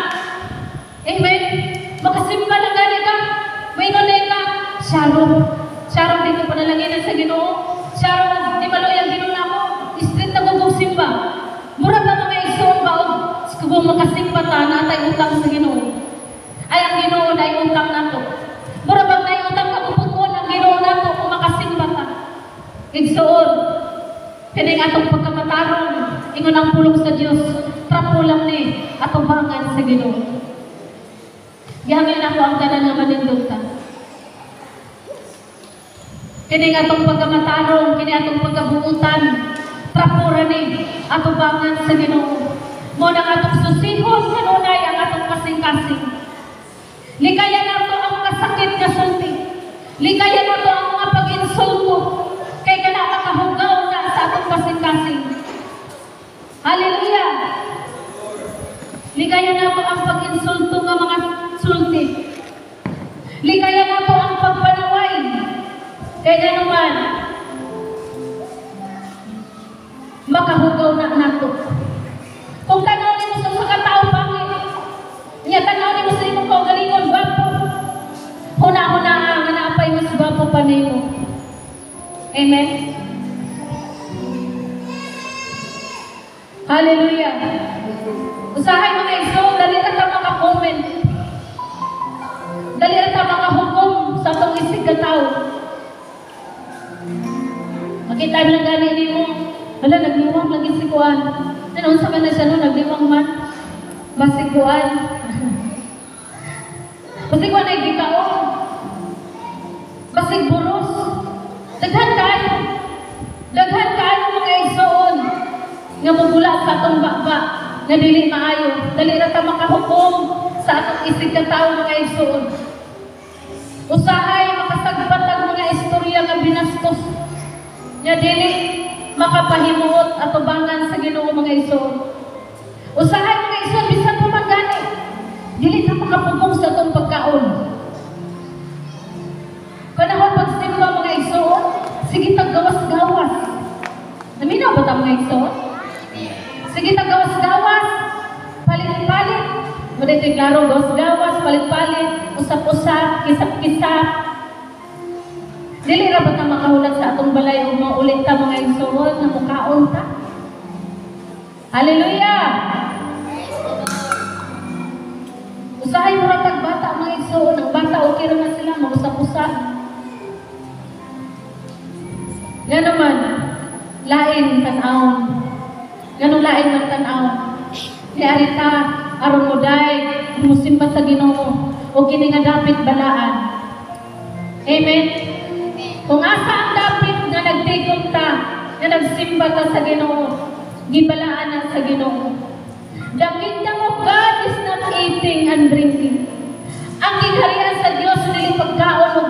Amen? Makasimba lang gani ka. May nunay ka. Sharon dito panalaginan sa Ginoo. Sharon, di malo yung Ginoo na mo. Street na gugong simba. Mura ba mga igsoon ba? Kung makasimba ta, natay utang sa Ginoo. Ay, ang Ginoo na yung utang na to. Mura ba na yung utang kapuputuan ang Ginoo na to kung makasimba ta? Igsoon. Kaya atong pagkamatarong, ingon ang pulong sa Diyos, trapo lang ni atong bangan sa Ginoo. Gihangin ako ang tanan nga manindugta. Kaya atong pagkamatarong, kaya atong pagkabuutan, trapo ra ni atong bangan sa Ginoo. Mo nang atong susihon, kanunay ang atong kasing-kasing. Likaya na ito ang kasakit na sulti. Likaya na ito ang mga pag-insulto. Kaya ka na makahugaw na sa atong kasing-kasing. Hallelujah! Ligaya na po ang pag-insulto ng mga sulti. Ligaya na po ang pagpanaway. Kaya naman, makahugaw na nato. Kung tanawin mo sa katao pangit, niya tanawin mo sa imong kaugalingon, gwapo. Huna-huna ang napay mas gwapo pa nimo. Amen. Hallelujah. Usahay mga iso, dali na ta maka-comment. Dali na ta maka-hukom sa itong isig kataw. Makita na gani ni mo, wala, nagliwang lagi si Kuan. Ano, sa na siya no, nagliwang man. Basikuan. Basikuan ay gikaon. Basig buros. Daghan kayo mga igsoon. Nga mabula sa atong bakba. Nga dili maayo. Dali na ta makahukom sa atong isig katao mga igsoon. Usahay makasagpat ang mga istorya nga binastos. Nga dili makapahimuot at tubangan sa Ginoo mga igsoon. Usahay mga igsoon, bisan po magani. Dili na makapugong sa itong pagkaon. Panahon pagsimba mga igsoon, sige taggawas-gawas. Naminaw ba ito mga igsoon? Sige taggawas-gawas, palit-palit. Muna ito klaro, gawas-gawas, palit-palit, usap-usap, kisap-kisap. Dili ra ba ito makahulat sa atong balay o maulit ta mga igsoon na mukaon ta? Hallelujah! Usahay mo ratag bata mga igsoon. Ang bata okay na sila, mag-usap-usap. Nga naman, lain tan-aon. Ganong lain man tan-aon. Niari ta, aron mo day, musimba sa Ginoo, o kini nga dapit balaan. Amen? Kung asa ang dapit na nagtigom ta, na nagsimba ta sa Ginoo, gibalaan na sa Ginoo. The kingdom of God is not eating and drinking. Ang giharian sa Dios dili pagkaon ug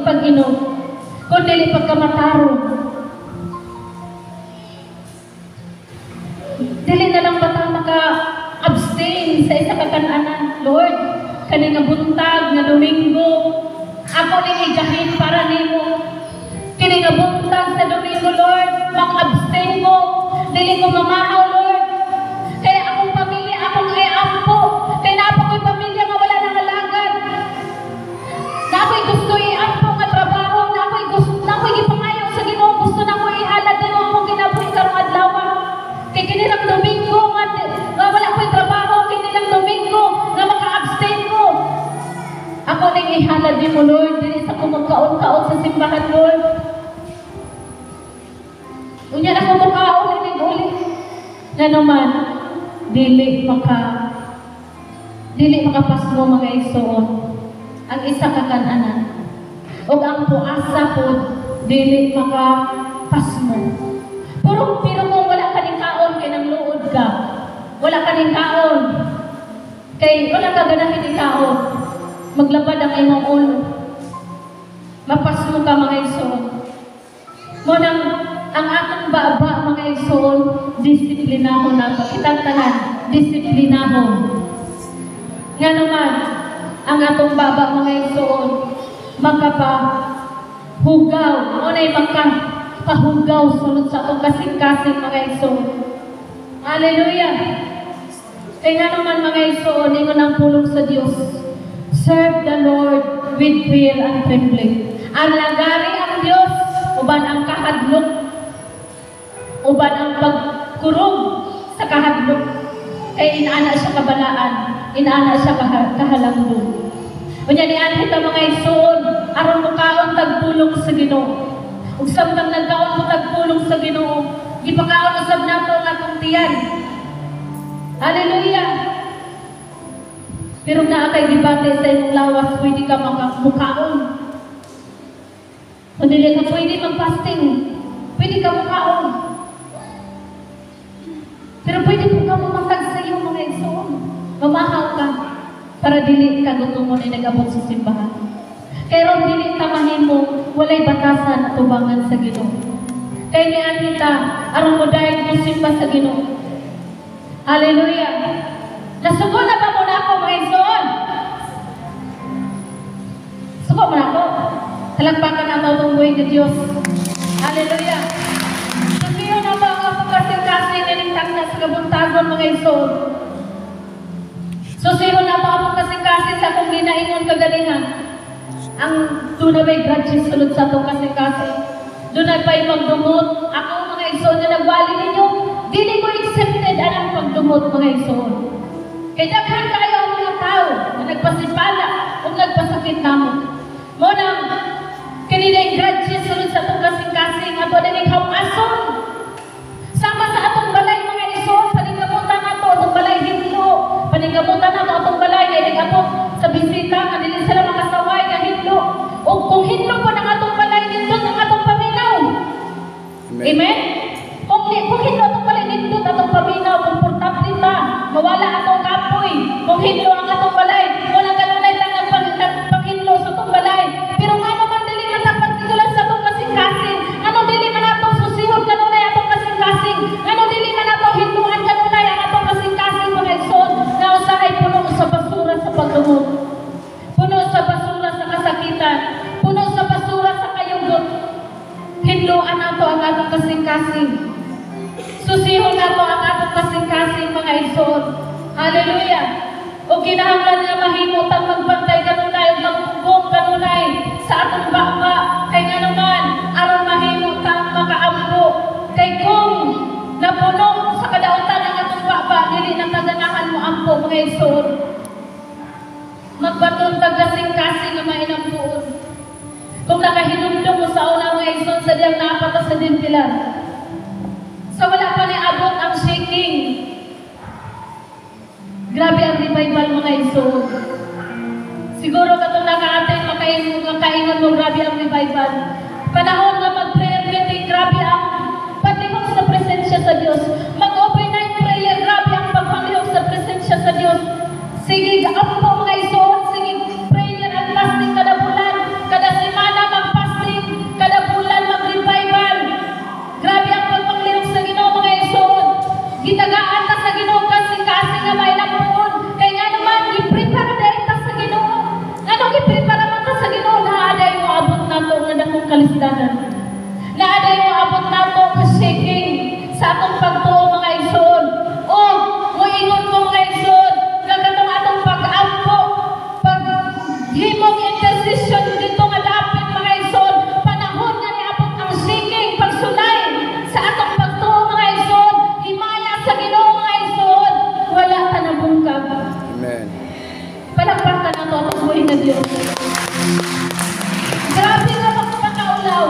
pag-inom, kundi dili pagkamatarong. Dili na lang bata maka-abstain sa isa ka kan-anan. Lord, kani nga buntag nga Domingo, ako ning ijahin para nimo. Kini nga buntag sa Domingo, Lord, mag-abstain ko, dili ko mamahaw, Lord. Kaya akong pamilya, akong iampo. Kaya na ako'y pamilya nga wala nang alagad. Na ako'y gusto iampo nga trabaho. Na ako'y ipangayaw sa Ginoo. Gusto na ako'y ihalad din akong kinabuhi karong adlaw. Kaya kinilang Domingo nga wala ako'y trabaho. Kinilang Domingo nga maka-abstain ko. Ako nang ihalad din mo, Lord. Dili sa kong magkaon-kaon sa simbahan, Lord. Unya na ko magkaon, hindi ulit. Na naman, dili makapasmo mga igsoon ang isa ka kan-anan o ang puasa po dili makapasmo. Pero kung wala ka ning kaon kay nang luod ka, wala ka ning kaon kay wala ka ganahin ning kaon, maglabad ang imong ulo, mapasmo ka mga igsoon. Mo nang ang atong baba mga igsoon, disiplinahon nato. Kitang tanan, disiplinahon. Nga naman, ang atong baba mga igsoon, makapahugaw. Unay makapahugaw sunod sa atong kasing-kasing mga igsoon. Hallelujah! Kaya nga naman mga igsoon, ingon ang pulong sa Diyos. Serve the Lord with fear and trembling. Ang lagari ang Diyos, uban ang kahadlok, uban ang pagkurog sa kahadlok. Kaya inaana siya kabalaan, inaana siya kahalangdon. Unya niyan kita mga igsoon, aron mo kaon tagpulong sa Ginoo. Ug samtang nagkaon mo tagpulong sa Ginoo, gipakaon usab nato ang atong tiyan. Hallelujah! Pero naa kay debate sa imong lawas, pwede ka mukaon. Kung dili ka pwede mag-fasting, pwede ka mukaon. Pero pwede po ka mamatag sa iyo mga igsoon. Mamahaw ka para dili ka gutumon ay nag-abot sa simbahan. Kaya dili ka mahimo, walay batasan at tubangan sa Ginoo. Kaya niyan kita, aron mo dahil mo simba sa Ginoo. Hallelujah! Nasugo na ba muna ako mga igsoon? Sugo mo na ako. Talagpakan na itong buhay ng Diyos. Hallelujah! Susiyo na ba ang pagkasing-kasing nilintang na sa kabuntagon mga igsoon? Susiyo na ba ang pagkasing-kasing sa akong ginaingon kagalingan? ang doon na may grudges sulod sa itong kasi. Doon na ba'y magdumot. Ako mga igsoon na nagwali ninyo, dili ko accepted ang pagdumot mga igsoon. Kaya daghan kayo ang mga tao na nagpasipala o nagpasakit namo. Muna, kanina yung grudges sulod sa itong kasing-kasing ato na naghawason. Sama sa atong balay mga igsoon, panigamutan nato atong balay himlo. Panigamutan nato atong balay na nag-ato sa bisita, nga dili sila makasaway nga himlo. O kung himlo po ng atong balay nindot ang atong paminaw. Amen? Kung himlo atong balay nindot atong paminaw, komportable ba? Mawala atong kapoy. Kung himlo ang atong balay, wala kanunay lang ang paghimlo sa atong balay. Pero nga naman dili man sa partikular sa atong kasing-kasing. Ano dili man atong susihon kanunay atong kasing-kasing. Ano dili man atong hinduan kanunay ang atong kasing-kasing mga igsoon. Na usahay puno sa basura sa pagdumot. Puno sa basura sa kasakitan. Puno sa basura sa kayugot. Hinduan nato ang atong kasing-kasing. Susihon nato ang atong kasing-kasing mga igsoon. Hallelujah! O kinahanglan nga mahimutang magbantay kanunay o magtugong kanunay sa atong baka. Kay nga naman, aron mahimutang makaampo. Kay kung napuno sa kadautan ang atong baka, dili nang taganahan mo ampo mga igsoon. Magbaton tagasing-kasing nga mainampuon. Kung nakahinumdum mo sa una mga igsoon sa diyang napata sa dintilan. Sa wala pa ni abot ang shaking. Grabe ang revival mga igsoon. Siguro katong nakaatay makaingon mo, grabe ang revival. Panahon nga mag-prayer meeting, grabe ang paglihok sa presensya sa Diyos. Mag-overnight prayer, grabe ang pagpanglihok sa presensya sa Diyos. Sige, ako po mga igsoon, sige, prayer at fasting kada bulan, kada semana mag-fasting, kada bulan mag-revival. Grabe ang pagpanglihok sa Ginoo mga igsoon. Gitagaan ta sa Ginoo kasi nga may napuon. Kaya nga naman, i-prepare dahil ta sa Ginoo. Anong i-prepare man ta sa Ginoo? Naaday mo abot nato nga dakong kalisdanan. Naaday mo abot nato ka shaking sa atong pagtuo mga igsoon. O, muingon mo mga igsoon, kagatong atong pag-ampo, pag-himog intercession dito nga dapit mga igsoon. Panahon nga ni abot ang shaking, pagsulay sa atong pagtuo mga igsoon. Himaya sa Ginoo mga igsoon. Wala ka na bungkag. Amen. Palakpakan na ito ang buhay na Diyos. Grabe nga mga pagkaulaw.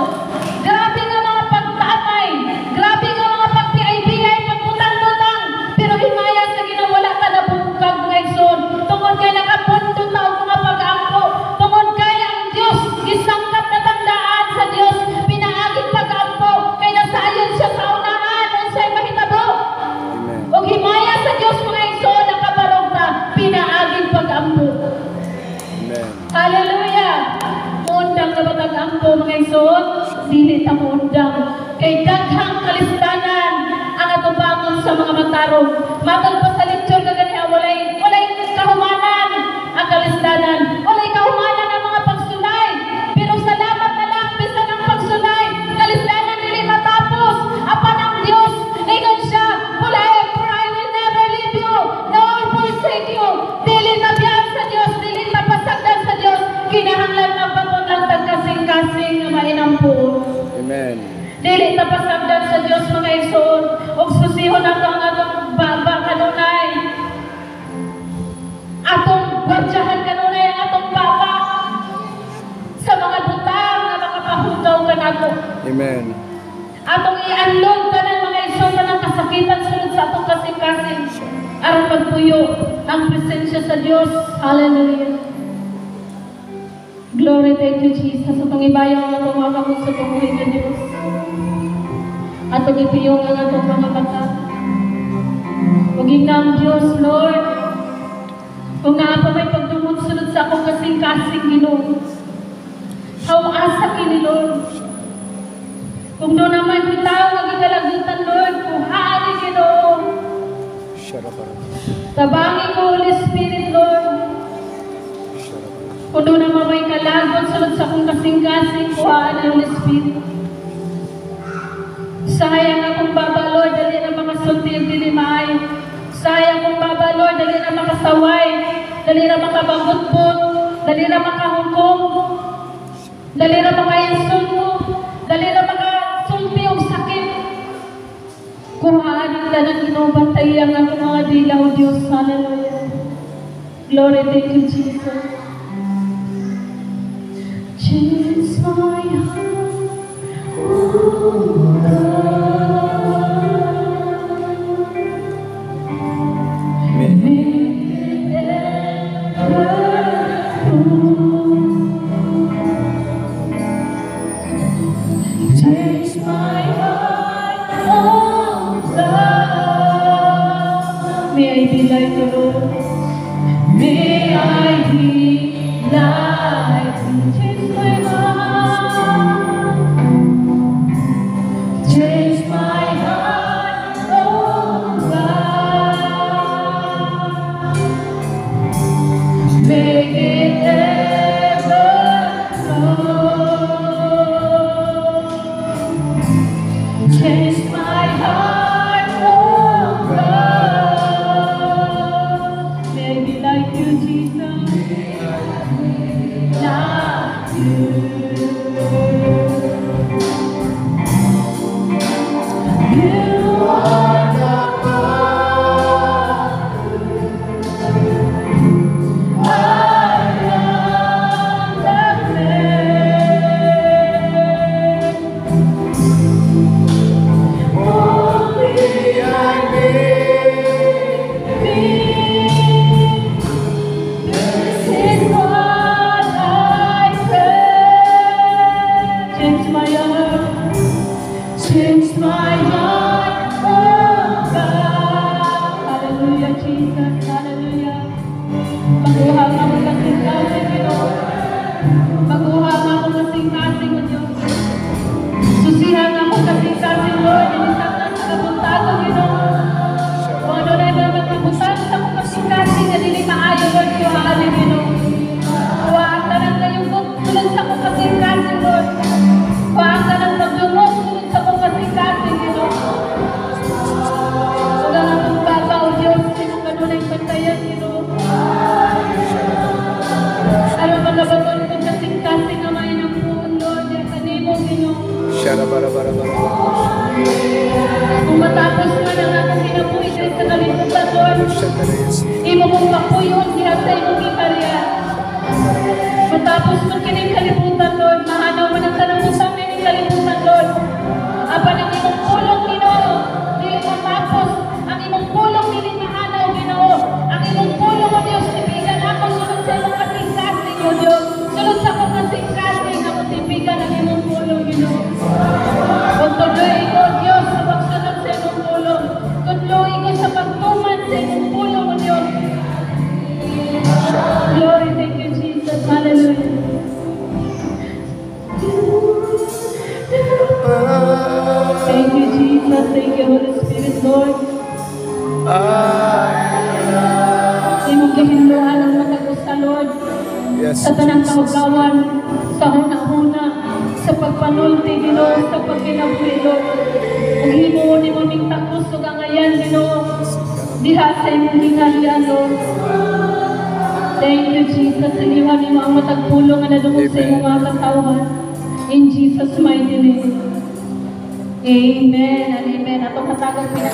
Grabe nga mga pagtaamay. Grabe nga mga pagpiay-biyay, pagputang-putang. Pero himaya sa Ginoo, wala ka na bungkag mga igsoon. Tungod kay nakapunto tao mga pag-ampo. Tungod kay ang Diyos, gisangkap na tandaan sa Diyos. Pinaaging pag-ampo. Kay nasayon siya sa unahan. Unsay mahitabo. Amen. O himaya sa Diyos mga igsoon, nakabarog ta. Pinaaging pag-ampo. Amen. Hallelujah! Muundang na batag-ampo mga igsoon, dili ta muundang. Kay daghang kalisdanan ang atubangon sa mga matarong. Matag pa sa litsyon kaganiya, walay kahumanan ang kalisdanan. Walay kahumanan ang mga pagsulay. Pero salamat na lang, bisa ng pagsulay. Kalisdanan dili matapos. Apan ang Diyos, ingon siya, forever I will never leave you, nor forsake you. Dili na biyan sa Diyos, dili na pasagdan sa Diyos. Kinahanglan magbaton lang tagkasing-kasing na mainampo. Amen. Dili na pasagdan sa Diyos mga igsoon. O susihon nato ang atong baba kanunay. Atong gwardyahan kanunay ang atong baba. Sa mga butang na makapahugaw ka nato. Amen. Atong i-unload ka ng mga igsoon na ng kasakitan sunod sa atong kasing-kasing. Aron magpuyo ang presensya sa Diyos. Hallelujah. Glory, thank you, Jesus. Atong ibayang ang atong mga kapag sa pagbuhay ng Diyos. Atong ipiyong ang atong mga bata. Huwag ang Diyos, Lord. Kung naa pa may pagdumot sunod sa akong kasing-kasing Ginoo. Hawasa kini, Lord. Kung doon naman bitaw, magigalagutan, Lord. Kuhaan ni Ginoo. Tabangi ko, Holy Spirit, Lord. Kung doon naman may kalagot sunod sa akong kasing-kasing, kuhaan ni Holy Spirit. Sayang akong baba, Lord, dali na makasulti ang dilimay. Sayang akong baba, Lord, dali na makasaway. Dali na makabagutbot. Dali na makahukom. Dali ra mga insulto, dali ra mga sulti o sakit. Kuhaan ka ng inubantayan ang mga dilaw, Diyos. Hallelujah. Glory, thank you, Jesus. Change my heart, oh God. Make it ever change my heart, oh God. May I be like you, Lord. May I be like you. Change my heart. Change my heart, oh God. Make it ever flow. Change my heart, oh God. May I be like you, Jesus. Like you. You are the God. I am the man. Only I need thee. This is what I pray. Change my heart. Change my heart, oh God. Hallelujah, Jesus. Hallelujah. Baguhang ako kasing-kasing, Ginoo. Baguhang ako kasing-kasing, o Diyos. Susihan ako kasing-kasing, Lord. Inisang na sa kapuntago, Ginoo. Kung ano na yung mga kapuntago sa akong kasing-kasing, na dili maayo, Lord, kuhaan, Ginoo. Kuhaan ka lang kayong tulad sa akong kasing-kasing, Lord. Kuhaan ka lang magdungog tulad sa akong kasing-kasing, Ginoo. Huwag ang akong baba, o Diyos. Sinong kanunay pantayan, Ginoo. Ano ba nabagon kong kasing-kasing na may ng puon, Lord? Yan kanimo, Ginoo. Kung matapos man ang akong kinabuhi dahil sa kalimutan, Lord, imo kong papuyon diha sa imong ikarya. Matapos man kining kalimutan, Lord, mahanaw man ang tanong sa amin ng kalimutan, Lord. Apan ang imong pulong, Ginoo, dili matapos. Ang imong pulong dili mahanaw, Ginoo. Ang imong pulong, O Diyos, tibigan ako sulod sa imong kasing-kasing, O Diyos. Sulod sa akong kasing-kasing, ako tibigan ang imong pulong, Ginoo. Kung tuloy ko, Diyos, sa pagsunod sa imong pulong. Kung tuloy ko sa pagtuman sa imong pulong, O Diyos. Glory, thank you, Jesus. Hallelujah. Thank you, Jesus. Thank you, Holy Spirit, Lord. Imong gihinluan ang matagusta, Lord. Yes, Sa tanang kaugawan, sa huna-huna, sa pagpanulti, Ginoo, sa pagkinabuhi, Lord. Ug himo ni mo ning takos ug angayan, Ginoo. Diha sa imong hingalyan, Lord. Thank you, Jesus. Iniwan ni mo ang matagpulong na nadungog sa imong mga katawan. In Jesus' mighty name. Amen and amen. Atong katagag